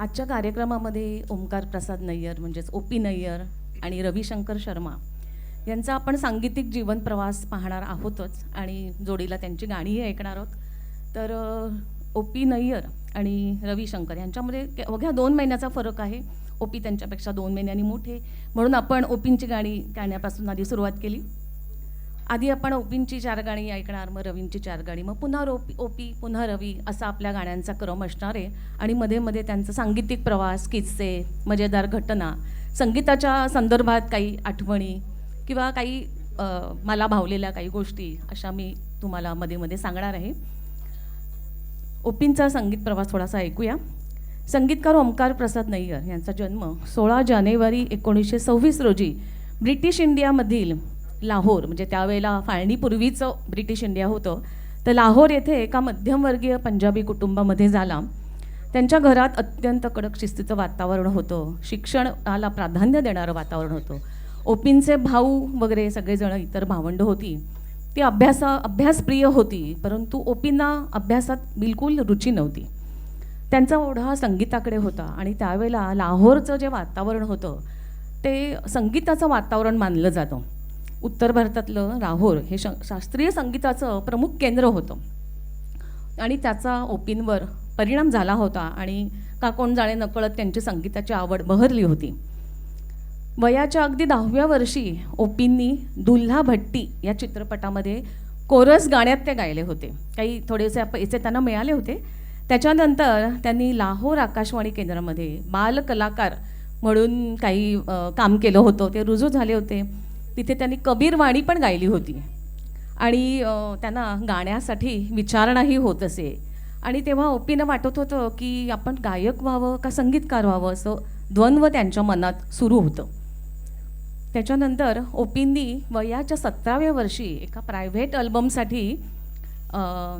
आजच्या कार्यक्रमामध्ये ओमकार प्रसाद नय्यर म्हणजेच ओ.पी. नय्यर आणि रविशंकर शर्मा यांचा आपण सांगीतिक जीवन प्रवास पाहणार आहोतच आणि जोडीला त्यांची गाणीही ऐकणार आहोत. तर ओ.पी. नय्यर आणि रविशंकर यांच्यामध्ये अवघ्या 2 महिन्याचा फरक आहे. ओ.पी. त्यांच्यापेक्षा 2 महिन्यांनी मोठे, म्हणून आपण ओ.पींची गाणी गाण्यापासून आधी सुरुवात केली. आधी आपण ओ.पींची 4 गाणी ऐकणार, मग रवींची 4 गाणी, मग पुन्हा ओ.पी. पुन्हा रवी, असा आपल्या गाण्यांचा क्रम असणार आहे. आणि मध्ये मध्ये त्यांचं सांगीतिक प्रवास, किस्से, मजेदार घटना, संगीताच्या संदर्भात काही आठवणी किंवा काही मला भावलेल्या काही गोष्टी अशा मी तुम्हाला मध्ये मध्ये सांगणार आहे. ओ.पींचा संगीत प्रवास थोडासा ऐकूया. संगीतकार ओमकार प्रसाद नय्यर यांचा जन्म 16 जानेवारी 1926 रोजी ब्रिटिश इंडियामधील लाहोर, म्हणजे त्यावेळेला फाळणीपूर्वीचं ब्रिटिश इंडिया होतं, तर लाहोर येथे एका मध्यमवर्गीय पंजाबी कुटुंबामध्ये झाला. त्यांच्या घरात अत्यंत कडक शिस्तीचं वातावरण होतं, शिक्षणाला प्राधान्य देणारं वातावरण होतं. ओ.पींचे भाऊ वगैरे सगळेजण इतर भावंड होती, ती अभ्यासप्रिय होती, परंतु ओ.पींना अभ्यासात बिलकुल रुची नव्हती. त्यांचा ओढा संगीताकडे होता आणि त्यावेळेला लाहोरचं जे वातावरण होतं ते संगीताचं वातावरण मानलं जातं. उत्तर भारतातलं लाहोर हे शास्त्रीय संगीताचं प्रमुख केंद्र होतं आणि त्याचा ओ.पींवर परिणाम झाला होता आणि का कोण जाणे नकळत त्यांची संगीताची आवड बहरली होती. वयाच्या अगदी 10व्या वर्षी ओ.पींनी दुल्हा भट्टी या चित्रपटामध्ये कोरस गाण्यात ते गायले होते. काही थोडेसे पैसे त्यांना मिळाले होते. त्याच्यानंतर त्यांनी लाहोर आकाशवाणी केंद्रामध्ये बाल कलाकार म्हणून काही काम केलं होतं, ते रुजू झाले होते. तिथे त्यांनी कबीरवाणी पण गायली होती आणि त्यांना गाण्यासाठी विचारणाही होत असे. आणि तेव्हा ओ.पींना वाटत होतं की आपण गायक व्हावं का संगीतकार व्हावं, असं द्वंद्व त्यांच्या मनात सुरू होतं. त्याच्यानंतर ओ.पींनी वयाच्या 17व्या वर्षी एका प्रायव्हेट अल्बमसाठी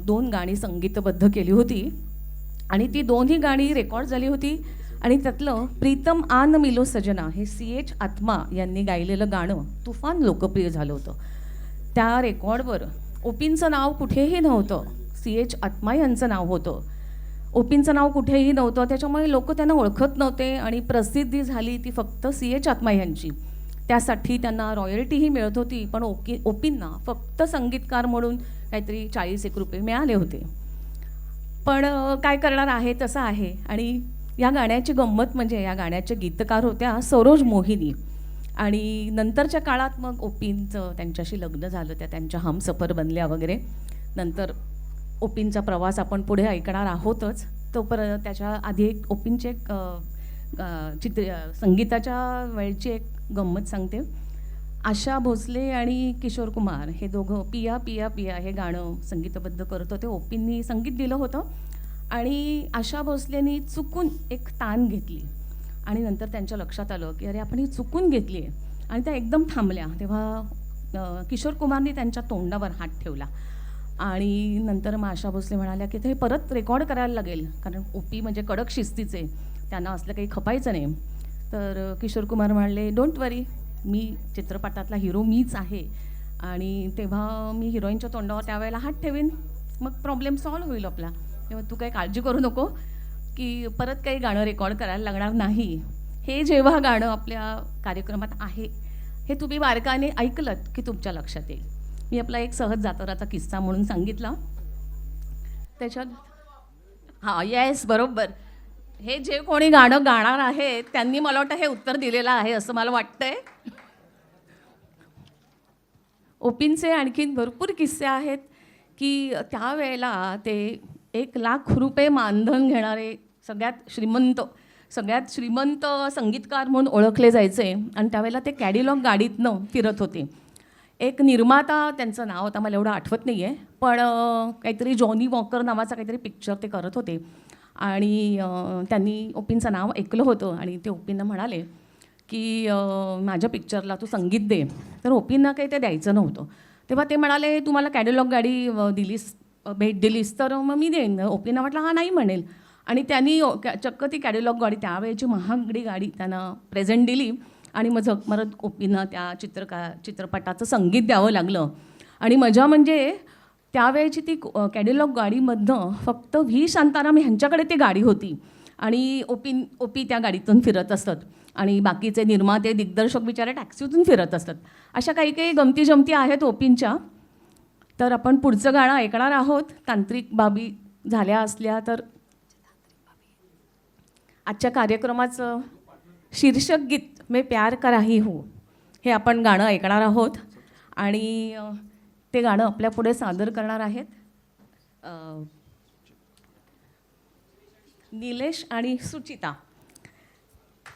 2 गाणी संगीतबद्ध केली होती आणि ती दोन्ही गाणी रेकॉर्ड झाली होती. आणि त्यातलं प्रीतम आन मिलो सजना हे C.H. आत्मा यांनी गायलेलं गाणं तुफान लोकप्रिय झालं होतं. त्या रेकॉर्डवर ओ.पींचं नाव कुठेही नव्हतं, C.H. आत्मा यांचं नाव होतं. ओ.पींचं नाव कुठेही नव्हतं, त्याच्यामुळे लोक त्यांना ओळखत नव्हते आणि प्रसिद्धी झाली ती फक्त C.H. आत्मा यांची. त्यासाठी त्यांना रॉयल्टीही मिळत होती, पण ओ.पींना फक्त संगीतकार म्हणून काहीतरी 40 रुपये मिळाले होते. पण काय करणार आहे तसं आहे. आणि या गाण्याची गंमत म्हणजे या गाण्याचे गीतकार होत्या सरोज मोहिनी आणि नंतरच्या काळात मग ओ.पींचं त्यांच्याशी लग्न झालं, त्या त्यांच्या हमसफर बनल्या वगैरे. नंतर ओ.पींचा प्रवास आपण पुढे ऐकणार आहोतच. तोपर्यंत त्याच्या आधी एक ओ.पींचे एक संगीताच्या वेळची एक गंमत सांगते. आशा भोसले आणि किशोर कुमार हे दोघं पिया पिया पिया हे गाणं संगीतबद्ध करत होते. ओ.पींनी संगीत दिलं होतं आणि आशा भोसलेंनी चुकून एक तान घेतली आणि नंतर त्यांच्या लक्षात आलं की अरे आपण ही चुकून घेतली आहे, आणि त्या एकदम थांबल्या. तेव्हा किशोर कुमारनी त्यांच्या तोंडावर हात ठेवला आणि नंतर मग आशा भोसले म्हणाल्या की ते परत रेकॉर्ड करायला लागेल, कारण ओ.पी म्हणजे कडक शिस्तीचे, त्यांना असलं काही खपायचं नाही. तर किशोर कुमार म्हणाले डोंट वरी, मी चित्रपटातला हिरो मीच आहे आणि तेव्हा मी हिरोईनच्या तोंडावर त्यावेळेला हात ठेवीन, मग प्रॉब्लेम सॉल्व्ह होईल आपला. तेव्हा तू काही काळजी करू नको की परत काही गाणं रेकॉर्ड करायला लागणार नाही. हे जेव्हा गाणं आपल्या कार्यक्रमात आहे हे तुम्ही बारकाने ऐकलत की तुमच्या लक्षात येईल. मी आपला एक सहज जातोराचा किस्सा म्हणून सांगितला. त्याच्यात हां येस बरोबर, हे जे कोणी गाणं गाणार आहेत त्यांनी मला वाटतं हे उत्तर दिलेलं आहे असं मला वाटतंय. ओ.पींचे आणखीन भरपूर किस्से आहेत की त्यावेळेला ते 1,00,000 रुपये मानधन घेणारे सगळ्यात श्रीमंत संगीतकार म्हणून ओळखले जायचे आणि त्यावेळेला ते कॅडिलॉग गाडीतनं फिरत होते. एक निर्माता, त्यांचं नाव आता मला एवढं आठवत नाही आहे, पण काहीतरी जॉनी वॉकर नावाचा काहीतरी पिक्चर ते करत होते आणि त्यांनी ओ.पींचं नाव ऐकलं होतं आणि ते ओ.पींना म्हणाले की माझ्या पिक्चरला तू संगीत दे. तर ओ.पींना काही ते द्यायचं नव्हतं. तेव्हा ते म्हणाले तू मला कॅडिलॉग गाडी भेट दिलीस तर मग मी देईन. ओ.पींना म्हटलं हा नाही म्हणेल आणि त्यांनी चक्क ती कॅडिलॉग गाडी, त्यावेळेची महागडी गाडी, त्यांना प्रेझेंट दिली आणि मग झकमरत ओ.पींना त्या चित्रपटाचं संगीत द्यावं लागलं. आणि मजा म्हणजे त्यावेळेची ती कॅडिलॉग गाडीमधनं फक्त व्ही शांताराम ह्यांच्याकडे ती गाडी होती आणि ओपी त्या गाडीतून फिरत असतात आणि बाकीचे निर्माते दिग्दर्शक बिचारे टॅक्सीतून फिरत असतात. अशा काही काही गमती जमती आहेत ओपींच्या. तर आपण पुढचं गाणं ऐकणार आहोत. तांत्रिक बाबी झाल्या असल्या तर आजच्या कार्यक्रमाचं शीर्षक गीत मैं प्यार का राही हूँ हे आपण गाणं ऐकणार आहोत आणि ते गाणं आपल्यापुढे सादर करणार आहेत निलेश आणि सुचिता.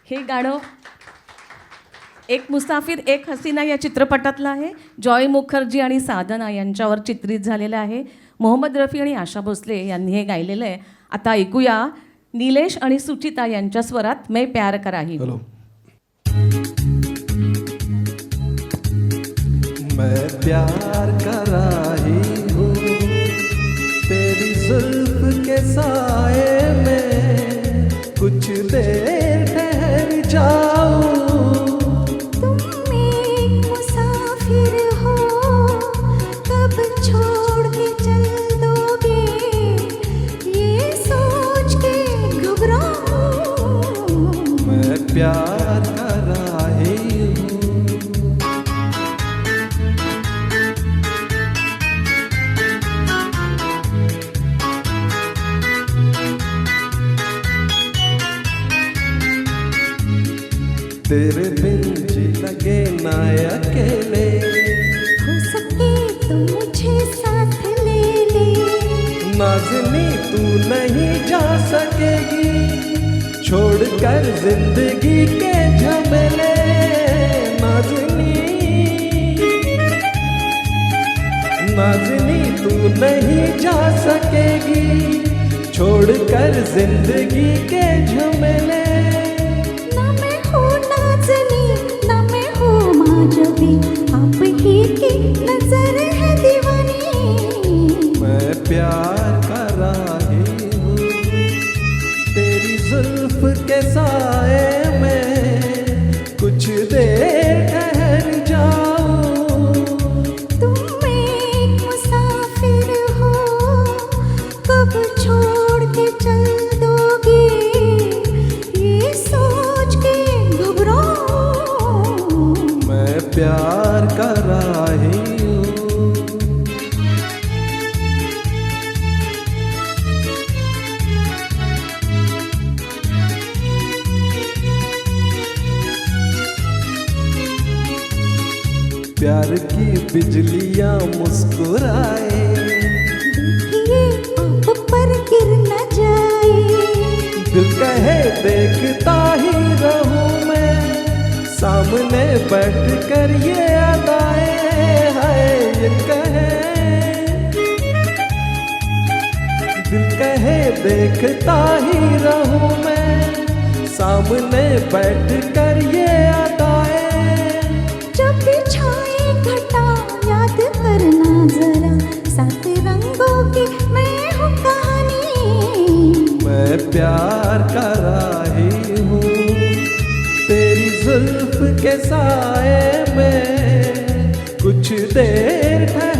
हे गाणं एक मुसाफिर एक हसीना या चित्रपटातलं आहे. जॉय मुखर्जी आणि साधना यांच्यावर चित्रित झालेलं आहे. मोहम्मद रफी आणि आशा भोसले यांनी हे गायलेलं आहे. आता ऐकूया निलेश आणि सुचिता यांच्या स्वरात मैं प्यार का राही हूँ. मैं प्यार का राही हूँ तेरी जुल्फ के साए में कुछ देर ठहर जाऊं. तुम एक मुसाफिर हो कब छोड़ के चल दोगे ये सोच के घबराऊं. मैं प्यार का राही हूँ. तेरे बिन जी लगे ना अकेले हो सके तो मुझे साथ ले ले. नाज़नी तू नहीं जा सकेगी छोड़कर जिंदगी के झमेले. नाज़नी तू नहीं जा सकेगी छोड़कर जिंदगी के झमेले. ना मैं हूँ नाज़नी ना मैं हूँ माजबी आप ही की नजर है दीवानी. मैं प्यार का राही हूँ तेरी जुल्फ के साए में कुछ देर ठहर जाऊं. तुम एक मुसाफिर हो कब छोड़ के चल दोगे ये सोच के घबराऊं. मैं प्यार का राही हूँ. प्यार की बिजलियाँ मुस्कुराए देखिए आप पर गिर न जाए. दिल कहे देखता ही रहूं मैं सामने बैठ कर ये अदाएं है ये कहे. दिल कहे देखता ही रहूं मैं सामने बैठ कर ये अदाएं. जब भी छाए घटा याद करना जरा सात रंगों की मैं हूँ कहानी. मैं प्यार का राही हूँ तेरी जुल्फ के साए में कुछ देर है